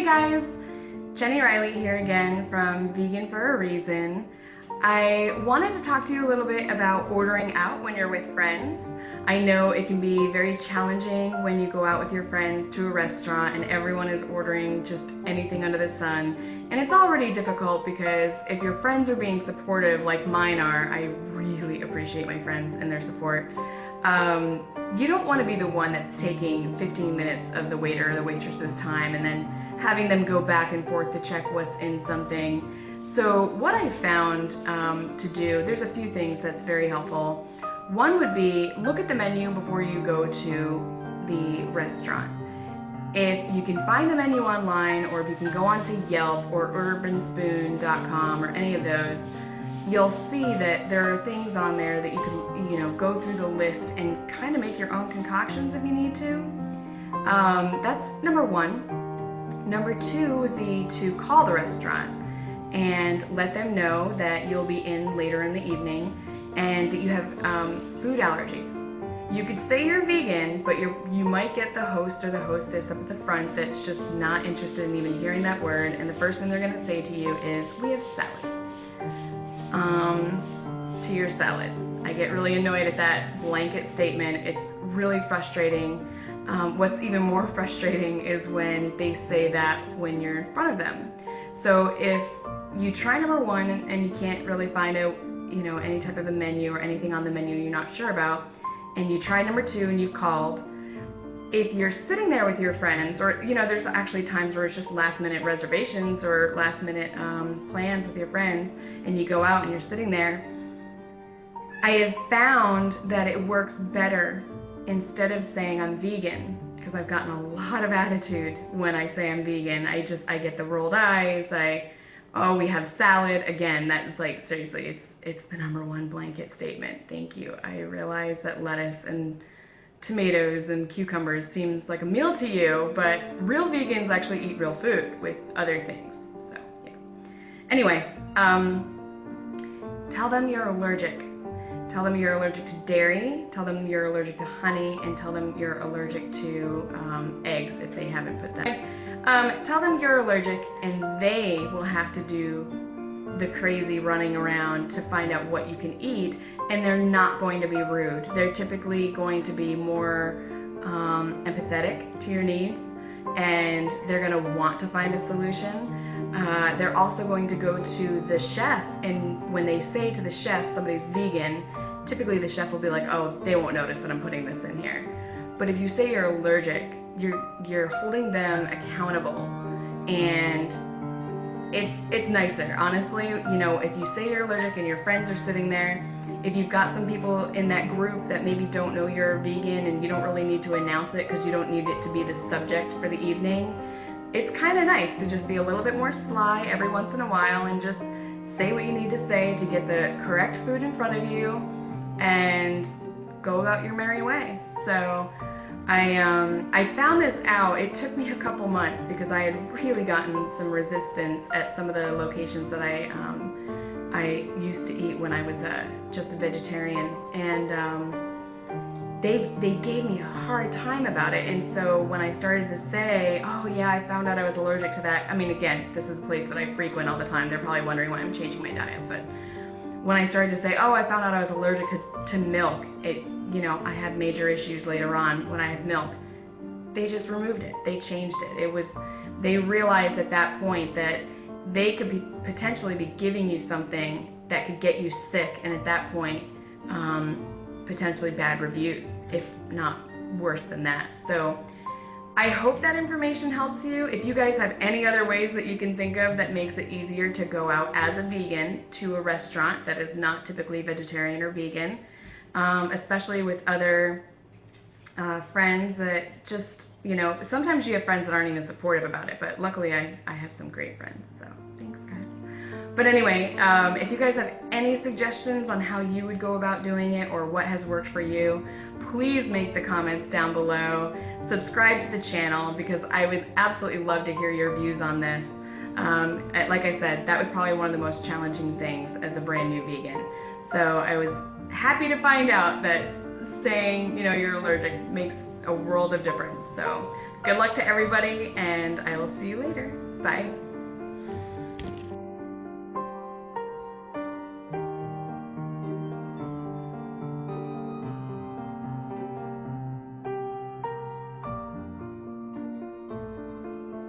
guys, Jenny Riley here again from Vegan for a Reason. I wanted to talk to you a little bit about ordering out when you're with friends. I know it can be very challenging when you go out with your friends to a restaurant and everyone is ordering just anything under the sun. And it's already difficult because if your friends are being supportive like mine are, I really appreciate my friends and their support. You don't want to be the one that's taking 15 minutes of the waiter or the waitress's time and then having them go back and forth to check what's in something. So what I found to do, there's a few things that's very helpful. One would be look at the menu before you go to the restaurant. If you can find the menu online, or if you can go onto Yelp or urbanspoon.com or any of those, you'll see that there are things on there that you can, go through the list and kind of make your own concoctions if you need to. That's number one. Number two would be to call the restaurant and let them know that you'll be in later in the evening and that you have food allergies. You could say you're vegan, but you might get the host or the hostess up at the front that's just not interested in even hearing that word, and the first thing they're going to say to you is, "We have salad." To your salad. I get really annoyed at that blanket statement. It's really frustrating. What's even more frustrating is when they say that when you're in front of them. So if you try number one and you can't really find out, any type of a menu or anything on the menu you're not sure about, and you try number two and you've called, if you're sitting there with your friends, or there's actually times where it's just last minute reservations or last minute plans with your friends, and you go out and you're sitting there, I have found that it works better instead of saying I'm vegan, because I've gotten a lot of attitude when I say I'm vegan. I get the rolled eyes. Oh, we have salad. Again, that's like, seriously, it's the number one blanket statement. Thank you. I realize that lettuce and tomatoes and cucumbers seems like a meal to you, but real vegans actually eat real food with other things. So, yeah. Anyway, tell them you're allergic. Tell them you're allergic to dairy, tell them you're allergic to honey, and tell them you're allergic to eggs if they haven't put that. Tell them you're allergic, and they will have to do the crazy running around to find out what you can eat, and they're not going to be rude. They're typically going to be more empathetic to your needs, and they're going to want to find a solution. They're also going to go to the chef, and when they say to the chef somebody's vegan, typically the chef will be like, "Oh, they won't notice that I'm putting this in here." But if you say you're allergic, you're holding them accountable, and it's nicer, honestly. If you say you're allergic and your friends are sitting there, if you've got some people in that group that maybe don't know you're vegan and you don't really need to announce it because you don't need it to be the subject for the evening, it's kind of nice to just be a little bit more sly every once in a while and just say what you need to say to get the correct food in front of you and go about your merry way. So I found this out. It took me a couple months because I had really gotten some resistance at some of the locations that I used to eat when I was just a vegetarian, and they gave me a hard time about it. And so when I started to say, "Oh yeah, I found out I was allergic to that," I mean, again, this is a place that I frequent all the time. They're probably wondering why I'm changing my diet. But when I started to say, "Oh, I found out I was allergic to milk," I had major issues later on when I had milk. They just removed it. They changed it. They realized at that point that they could potentially be giving you something that could get you sick, and at that point, potentially bad reviews, if not worse than that. So I hope that information helps you. If you guys have any other ways that you can think of that makes it easier to go out as a vegan to a restaurant that is not typically vegetarian or vegan, especially with other friends that just, sometimes you have friends that aren't even supportive about it, but luckily I have some great friends, so thanks guys. But anyway, if you guys have any suggestions on how you would go about doing it or what has worked for you, please make the comments down below. Subscribe to the channel because I would absolutely love to hear your views on this. Like I said, that was probably one of the most challenging things as a brand new vegan. So I was happy to find out that saying, you're allergic makes a world of difference. So Good luck to everybody, and I will see you later. Bye.